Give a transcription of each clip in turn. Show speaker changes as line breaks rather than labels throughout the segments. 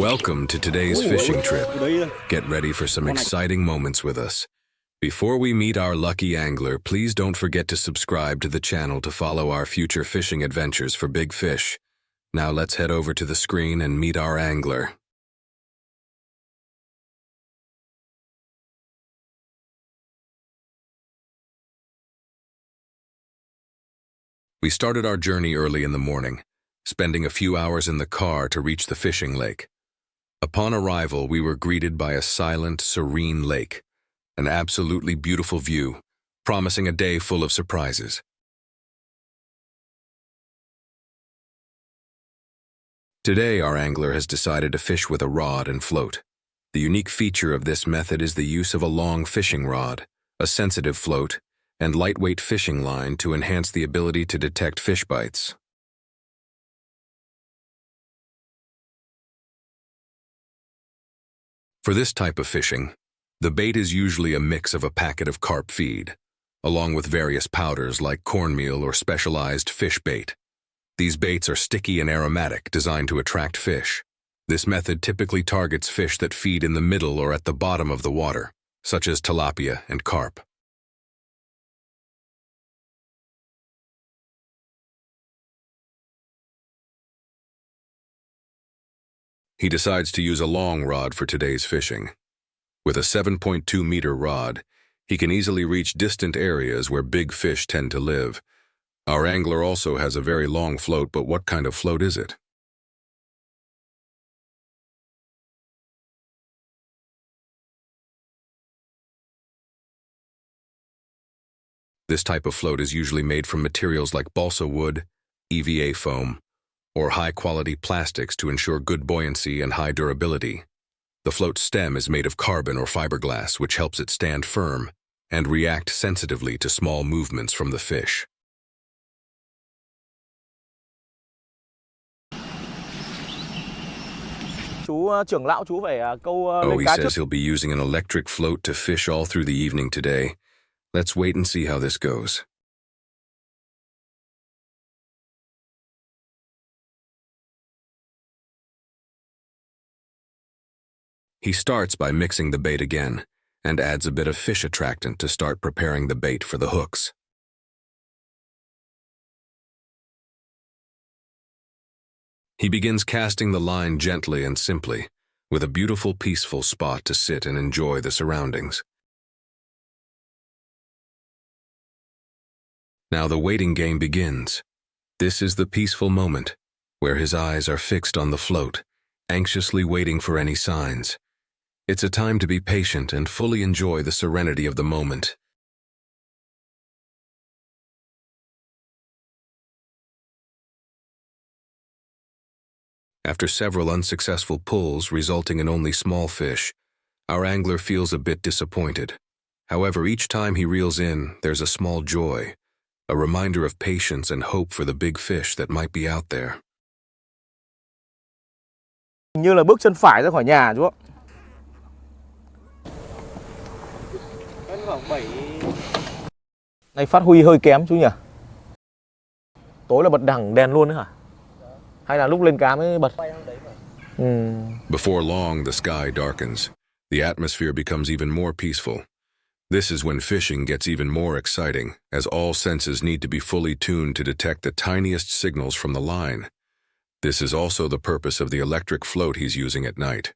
Welcome to today's fishing trip. Get ready for some exciting moments with us. Before we meet our lucky angler, please don't forget to subscribe to the channel to follow our future fishing adventures for big fish. Now let's head over to the screen and meet our angler. We started our journey early in the morning, spending a few hours in the car to reach the fishing lake. Upon arrival, we were greeted by a silent, serene lake, an absolutely beautiful view, promising a day full of surprises. Today, our angler has decided to fish with a rod and float. The unique feature of this method is the use of a long fishing rod, a sensitive float, and lightweight fishing line to enhance the ability to detect fish bites. For this type of fishing, the bait is usually a mix of a packet of carp feed, along with various powders like cornmeal or specialized fish bait. These baits are sticky and aromatic, designed to attract fish. This method typically targets fish that feed in the middle or at the bottom of the water, such as tilapia and carp. He decides to use a long rod for today's fishing. With a 7.2-meter rod, he can easily reach distant areas where big fish tend to live. Our angler also has a very long float, but what kind of float is it? This type of float is usually made from materials like balsa wood, EVA foam, or high-quality plastics to ensure good buoyancy and high durability. The float's stem is made of carbon or fiberglass, which helps it stand firm and react sensitively to small movements from the fish. He says he'll be using an electric float to fish all through the evening today. Let's wait and see how this goes. He starts by mixing the bait again and adds a bit of fish attractant to start preparing the bait for the hooks. He begins casting the line gently and simply, with a beautiful, peaceful spot to sit and enjoy the surroundings. Now the waiting game begins. This is the peaceful moment, where his eyes are fixed on the float, anxiously waiting for any signs. It's a time to be patient and fully enjoy the serenity of the moment. After several unsuccessful pulls resulting in only small fish, our angler feels a bit disappointed. However, each time he reels in, there's a small joy, a reminder of patience and hope for the big fish that might be out there.
Như là bước chân phải ra khỏi nhà chú ạ. Này phát huy hơi kém chú nhỉ? Tối là bật đẳng đèn luôn đấy hả? Hay là lúc lên cá mới bật?
Before long, the sky darkens. The atmosphere becomes even more peaceful. This is when fishing gets even more exciting, as all senses need to be fully tuned to detect the tiniest signals from the line. This is also the purpose of the electric float he's using at night.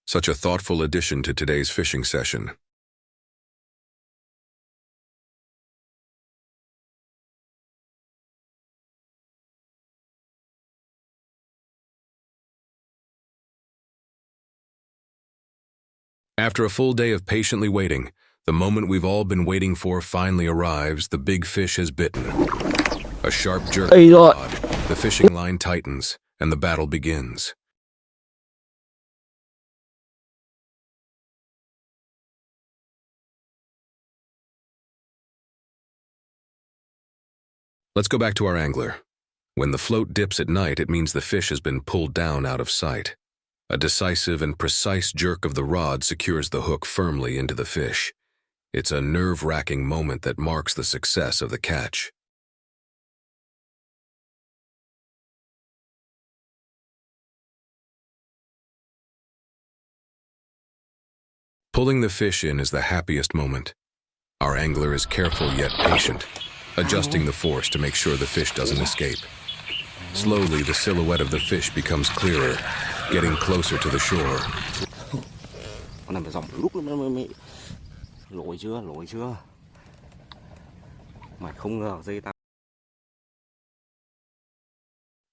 Such a thoughtful addition to today's fishing session. After a full day of patiently waiting, the moment we've all been waiting for finally arrives. The big fish has bitten. A sharp jerk of the rod, the fishing line tightens, and the battle begins. Let's go back to our angler. When the float dips at night, it means the fish has been pulled down out of sight. A decisive and precise jerk of the rod secures the hook firmly into the fish. It's a nerve-wracking moment that marks the success of the catch. Pulling the fish in is the happiest moment. Our angler is careful yet patient, adjusting the force to make sure the fish doesn't escape. Slowly, the silhouette of the fish becomes clearer, getting closer to the shore.
Con này phải dòng lúc mới lỗi chưa mày không ngờ dây tao.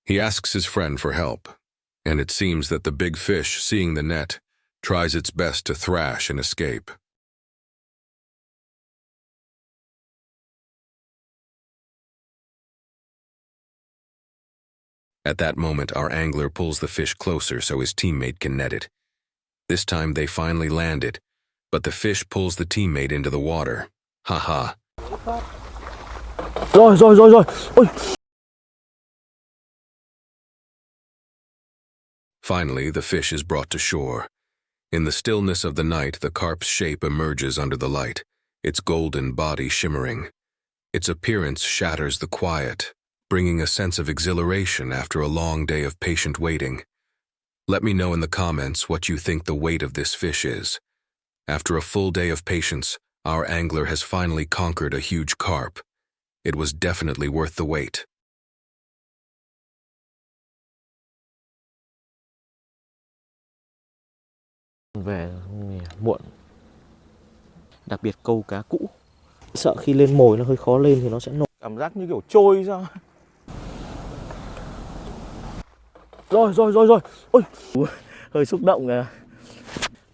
He asks his friend for help, and it seems that the big fish, seeing the net, tries its best to thrash and escape. At that moment, our angler pulls the fish closer so his teammate can net it. This time they finally land it, but the fish pulls the teammate into the water. Ha ha.
Rồi. Ôi.
Finally, the fish is brought to shore. In the stillness of the night, the carp's shape emerges under the light, its golden body shimmering. Its appearance shatters the quiet, bringing a sense of exhilaration after a long day of patient waiting. Let me know in the comments what you think the weight of this fish is. After a full day of patience, our angler has finally conquered a huge carp. It was definitely worth the wait.
Về muộn. Đặc biệt câu cá cũ. Sợ khi lên mồi nó hơi khó lên thì nó sẽ nổi. Cảm giác như kiểu trôi ra. Rồi. Ôi. Hơi xúc động à.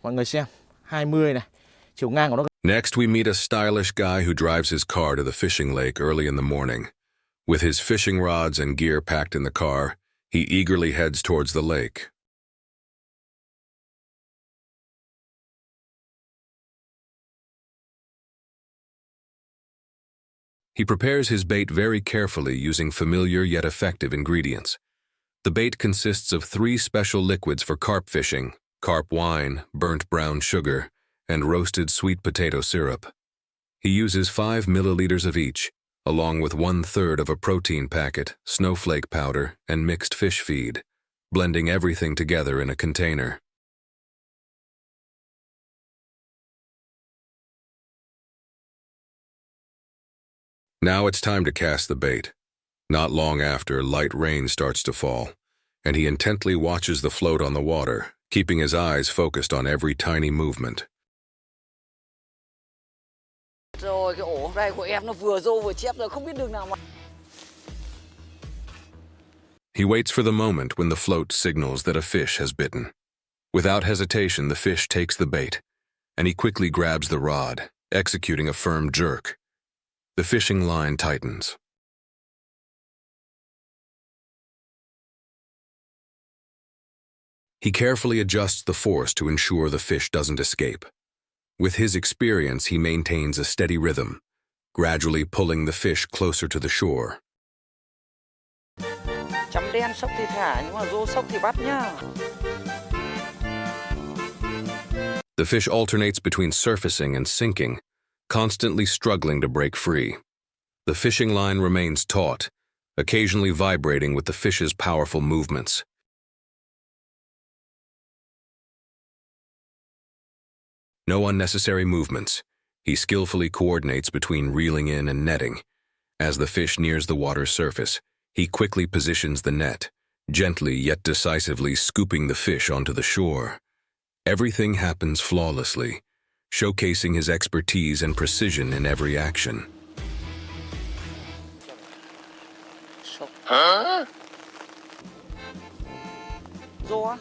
Mọi người xem, 20 này. Chiều ngang của nó.
Next, we meet a stylish guy who drives his car to the fishing lake early in the morning. With his fishing rods and gear packed in the car, he eagerly heads towards the lake. He prepares his bait very carefully using familiar yet effective ingredients. The bait consists of 3 special liquids for carp fishing: carp wine, burnt brown sugar, and roasted sweet potato syrup. He uses 5 milliliters of each, along with 1/3 of a protein packet, snowflake powder, and mixed fish feed, blending everything together in a container. Now it's time to cast the bait. Not long after, light rain starts to fall, and he intently watches the float on the water, keeping his eyes focused on every tiny movement.
Rồi cái ổ đây của em nó vừa rô vừa chép rồi, không biết đường nào mà.
He waits for the moment when the float signals that a fish has bitten. Without hesitation, the fish takes the bait, and he quickly grabs the rod, executing a firm jerk. The fishing line tightens. He carefully adjusts the force to ensure the fish doesn't escape. With his experience, he maintains a steady rhythm, gradually pulling the fish closer to the shore.
Chấm đen sốc thì thả, nhưng mà rô sốc thì bắt nhá.
The fish alternates between surfacing and sinking, constantly struggling to break free. The fishing line remains taut, occasionally vibrating with the fish's powerful movements. No unnecessary movements. He skillfully coordinates between reeling in and netting. As the fish nears the water's surface, he quickly positions the net, gently yet decisively scooping the fish onto the shore. Everything happens flawlessly, showcasing his expertise and precision in every action.
Hả? Rô á?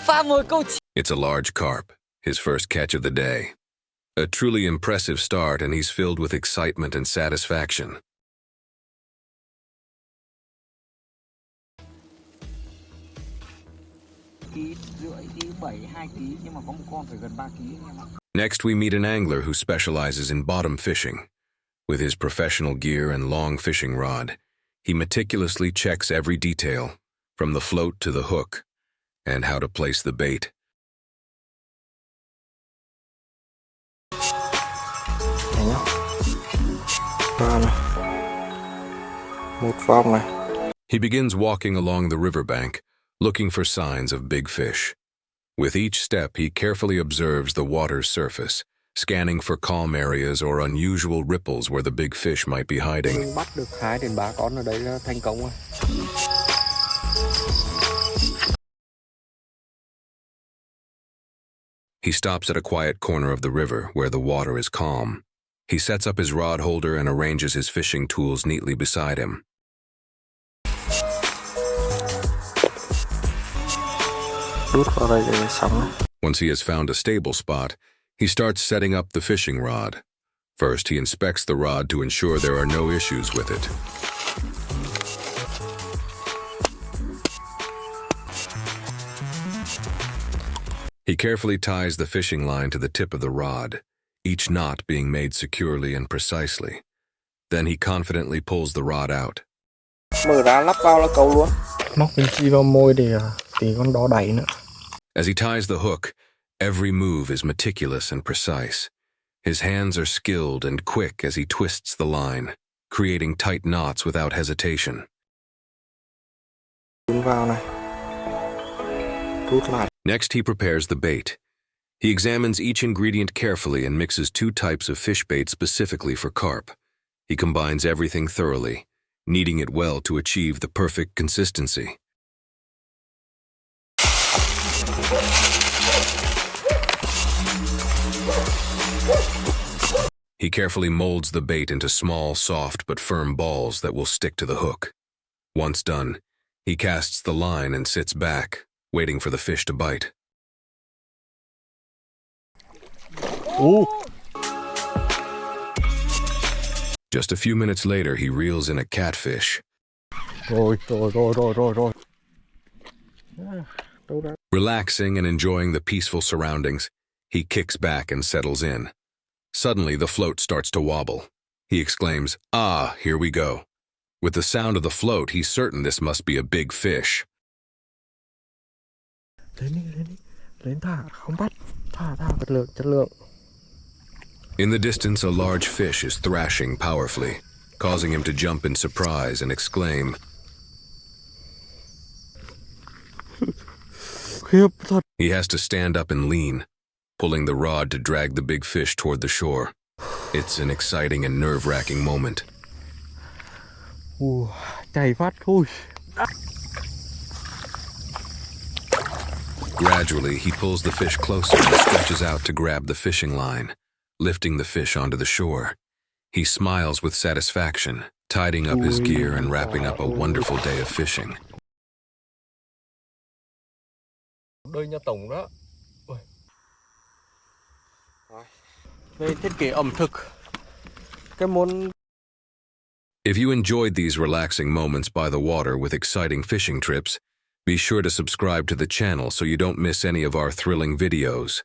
Pha mồi câu.
It's a large carp, his first catch of the day. A truly impressive start, and he's filled with excitement and satisfaction. Next, we meet an angler who specializes in bottom fishing. With his professional gear and long fishing rod, he meticulously checks every detail, from the float to the hook, and how to place the bait. He begins walking along the riverbank, looking for signs of big fish. With each step, he carefully observes the water's surface, scanning for calm areas or unusual ripples where the big fish might be hiding.
Mình bắt được 2 đến 3 con ở đây là thành công rồi.
He stops at a quiet corner of the river where the water is calm. He sets up his rod holder and arranges his fishing tools neatly beside him.
Đút vào đây để xong.
Once he has found a stable spot, he starts setting up the fishing rod. First, he inspects the rod to ensure there are no issues with it. He carefully ties the fishing line to the tip of the rod, each knot being made securely and precisely. Then he confidently pulls the rod out.
Mở ra lắp vào là câu luôn. Móc viên chi vào môi để tí con đó đẩy nữa.
As he ties the hook, every move is meticulous and precise. His hands are skilled and quick as he twists the line, creating tight knots without hesitation.
Vào này. Rút lại.
Next, he prepares the bait. He examines each ingredient carefully and mixes 2 types of fish bait specifically for carp. He combines everything thoroughly, kneading it well to achieve the perfect consistency. He carefully molds the bait into small, soft but firm balls that will stick to the hook. Once done, he casts the line and sits back, waiting for the fish to bite.
Ooh.
Just a few minutes later, he reels in a catfish.
Rồi.
Relaxing and enjoying the peaceful surroundings, he kicks back and settles in. Suddenly, the float starts to wobble. He exclaims, "Ah, here we go." With the sound of the float, he's certain this must be a big fish.
Lên thả, không bắt. Thả, chất lượng.
In the distance, a large fish is thrashing powerfully, causing him to jump in surprise and exclaim. He has to stand up and lean, pulling the rod to drag the big fish toward the shore. It's an exciting and nerve-wracking moment.
Chảy phát thôi.
Gradually, he pulls the fish closer and stretches out to grab the fishing line, lifting the fish onto the shore. He smiles with satisfaction, tidying up his gear and wrapping up a wonderful day of fishing.
Đây nhà tổng đó. Về thiết kế ẩm thực. Cái món.
If you enjoyed these relaxing moments by the water with exciting fishing trips, be sure to subscribe to the channel so you don't miss any of our thrilling videos.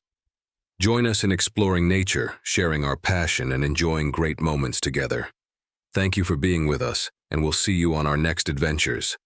Join us in exploring nature, sharing our passion, and enjoying great moments together. Thank you for being with us, and we'll see you on our next adventures.